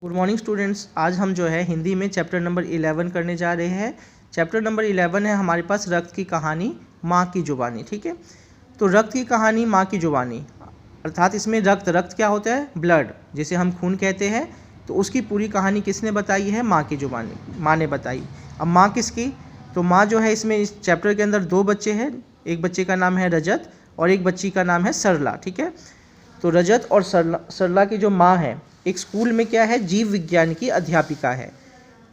Good morning students. आज हम जो है हिंदी में चैप्टर नंबर 11 करने जा रहे हैं। चैप्टर नंबर 11 है हमारे पास रक्त की कहानी, माँ की जुबानी। ठीक है, तो रक्त की कहानी, माँ की जुबानी, अर्थात इसमें रक्त क्या होता है? ब्लड, जिसे हम खून कहते हैं। तो उसकी पूरी कहानी किसने बताई है? माँ की जुबानी, माँ ने बताई। अब माँ किसकी? तो माँ जो है इसमें इस चैप्टर के अंदर दो बच्चे हैं। एक बच्चे का नाम है रजत और एक बच्ची का नाम है सरला। ठीक है, तो रजत और सरला की जो माँ है एक स्कूल में क्या है? जीव विज्ञान की अध्यापिका है।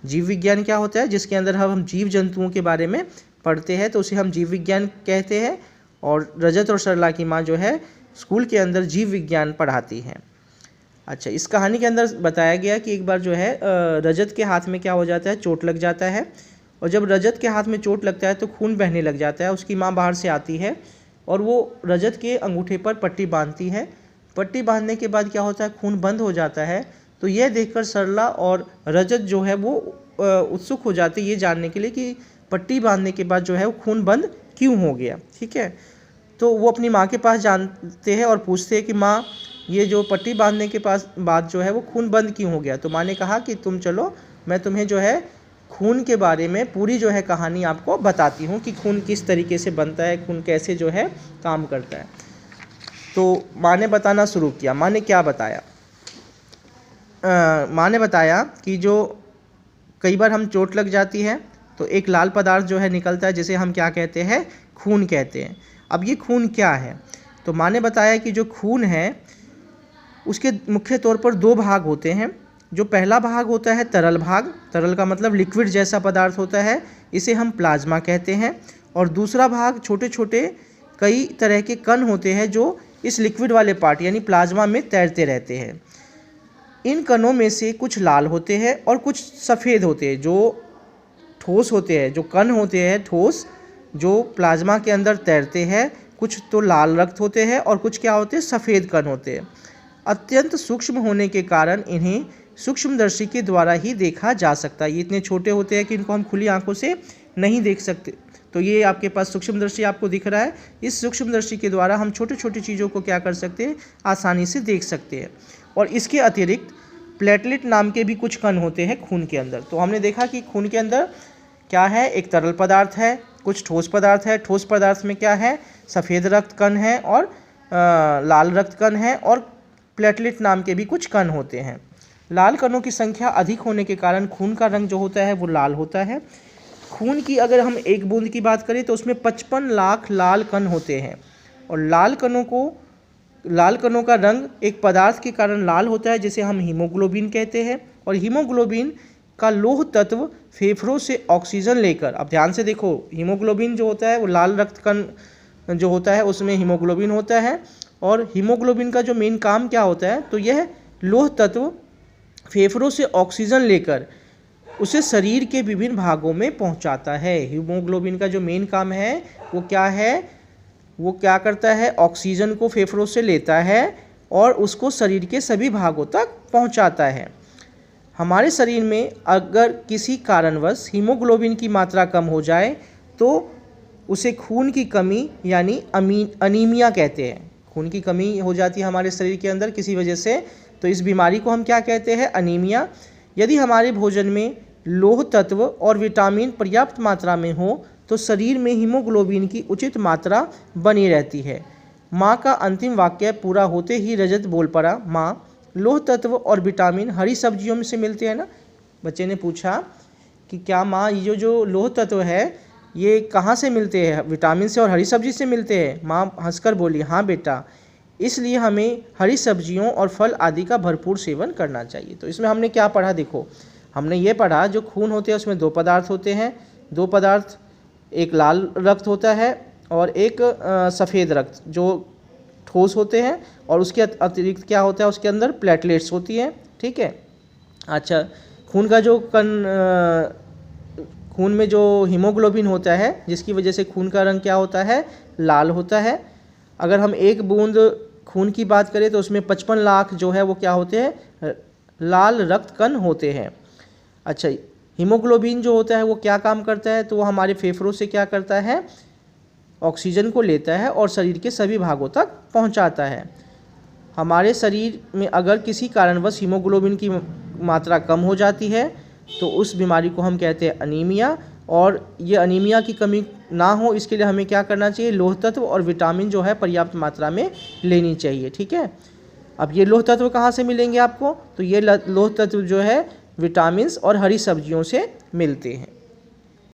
जीव विज्ञान क्या होता है? जिसके अंदर हम जीव जंतुओं के बारे में पढ़ते हैं, तो उसे हम जीव विज्ञान कहते हैं। और रजत और सरला की माँ जो है स्कूल के अंदर जीव विज्ञान पढ़ाती हैं। अच्छा, इस कहानी के अंदर बताया गया कि एक बार जो है रजत के हाथ में क्या हो जाता है? चोट लग जाता है। और जब रजत के हाथ में चोट लगता है तो खून बहने लग जाता है। उसकी माँ बाहर से आती है और वो रजत के अंगूठे पर पट्टी बांधती है। पट्टी बांधने के बाद क्या होता है? खून बंद हो जाता है। तो यह देखकर सरला और रजत जो है वो उत्सुक हो जाते ये जानने के लिए कि पट्टी बांधने के बाद जो है वो खून बंद क्यों हो गया। ठीक है, तो वो अपनी माँ के पास जानते हैं और पूछते हैं कि माँ, ये जो पट्टी बांधने के बाद जो है वो खून बंद क्यों हो गया? तो माँ ने कहा कि तुम चलो, मैं तुम्हें जो है खून के बारे में पूरी जो है कहानी आपको बताती हूँ कि खून किस तरीके से बनता है, खून कैसे जो है काम करता है। तो माँ ने बताना शुरू किया। माँ ने क्या बताया? माँ ने बताया कि जो कई बार हम चोट लग जाती है तो एक लाल पदार्थ जो है निकलता है, जिसे हम क्या कहते हैं? खून कहते हैं। अब ये खून क्या है? तो माँ ने बताया कि जो खून है उसके मुख्य तौर पर दो भाग होते हैं। जो पहला भाग होता है तरल भाग, तरल का मतलब लिक्विड जैसा पदार्थ होता है, इसे हम प्लाज्मा कहते हैं। और दूसरा भाग छोटे छोटे कई तरह के कण होते हैं जो इस लिक्विड वाले पार्ट यानी प्लाज्मा में तैरते रहते हैं। इन कणों में से कुछ लाल होते हैं और कुछ सफ़ेद होते हैं। जो ठोस होते हैं, जो कण होते हैं ठोस, जो प्लाज्मा के अंदर तैरते हैं, कुछ तो लाल रक्त होते हैं और कुछ क्या होते हैं? सफ़ेद कण होते हैं। अत्यंत सूक्ष्म होने के कारण इन्हें सूक्ष्मदर्शी के द्वारा ही देखा जा सकता है। ये इतने छोटे होते हैं कि इनको हम खुली आंखों से नहीं देख सकते। तो ये आपके पास सूक्ष्मदर्शी आपको दिख रहा है। इस सूक्ष्मदर्शी के द्वारा हम छोटी छोटी चीज़ों को क्या कर सकते हैं? आसानी से देख सकते हैं। और इसके अतिरिक्त प्लेटलेट नाम के भी कुछ कण होते हैं खून के अंदर। तो हमने देखा कि खून के अंदर क्या है? एक तरल पदार्थ है, कुछ ठोस पदार्थ है। ठोस पदार्थ में क्या है? सफ़ेद रक्त कण है और लाल रक्त कण है और प्लेटलेट नाम के भी कुछ कण होते हैं। लाल कणों की संख्या अधिक होने के कारण खून का रंग जो होता है वो लाल होता है। खून की अगर हम एक बूंद की बात करें तो उसमें 55 लाख लाल कण होते हैं। और लाल कणों का रंग एक पदार्थ के कारण लाल होता है जिसे हम हीमोग्लोबिन कहते हैं। और हीमोग्लोबिन का लौह तत्व फेफड़ों से ऑक्सीजन लेकर, अब ध्यान से देखो, हीमोग्लोबिन जो होता है वो लाल रक्त कण जो होता है उसमें हीमोग्लोबिन होता है। और हीमोग्लोबिन का जो मेन काम क्या होता है? तो यह लौह तत्व फेफड़ों से ऑक्सीजन लेकर उसे शरीर के विभिन्न भागों में पहुंचाता है। हीमोग्लोबिन का जो मेन काम है वो क्या है? वो क्या करता है? ऑक्सीजन को फेफड़ों से लेता है और उसको शरीर के सभी भागों तक पहुंचाता है। हमारे शरीर में अगर किसी कारणवश हीमोग्लोबिन की मात्रा कम हो जाए तो उसे खून की कमी यानी अनीमिया कहते हैं। खून की कमी हो जाती है हमारे शरीर के अंदर किसी वजह से, तो इस बीमारी को हम क्या कहते हैं? अनीमिया। यदि हमारे भोजन में लौह तत्व और विटामिन पर्याप्त मात्रा में हो तो शरीर में हीमोग्लोबिन की उचित मात्रा बनी रहती है। माँ का अंतिम वाक्य पूरा होते ही रजत बोल पड़ा, माँ, लौह तत्व और विटामिन हरी सब्जियों में से मिलते हैं ना? बच्चे ने पूछा कि क्या माँ, ये जो लौह तत्व है ये कहाँ से मिलते हैं? विटामिन से और हरी सब्जी से मिलते हैं। माँ हंसकर बोली, हाँ बेटा, इसलिए हमें हरी सब्जियों और फल आदि का भरपूर सेवन करना चाहिए। तो इसमें हमने क्या पढ़ा? देखो, हमने ये पढ़ा जो खून होते हैं उसमें दो पदार्थ होते हैं। दो पदार्थ, एक लाल रक्त होता है और एक सफ़ेद रक्त, जो ठोस होते हैं। और उसके अतिरिक्त क्या होता है? उसके अंदर प्लेटलेट्स होती हैं। ठीक है, अच्छा, खून में जो हीमोग्लोबिन होता है जिसकी वजह से खून का रंग क्या होता है? लाल होता है। अगर हम एक बूंद खून की बात करें तो उसमें 55 लाख जो है वो क्या होते हैं? लाल रक्त कण होते हैं। अच्छा, हीमोग्लोबिन जो होता है वो क्या काम करता है? तो वो हमारे फेफड़ों से क्या करता है? ऑक्सीजन को लेता है और शरीर के सभी भागों तक पहुंचाता है। हमारे शरीर में अगर किसी कारणवश हीमोग्लोबिन की मात्रा कम हो जाती है तो उस बीमारी को हम कहते हैं अनीमिया। और ये अनीमिया की कमी ना हो इसके लिए हमें क्या करना चाहिए, लौह तत्व और विटामिन जो है पर्याप्त मात्रा में लेनी चाहिए। ठीक है, अब ये लौह तत्व कहाँ से मिलेंगे आपको, तो ये लौह तत्व जो है विटामिन्स और हरी सब्जियों से मिलते हैं।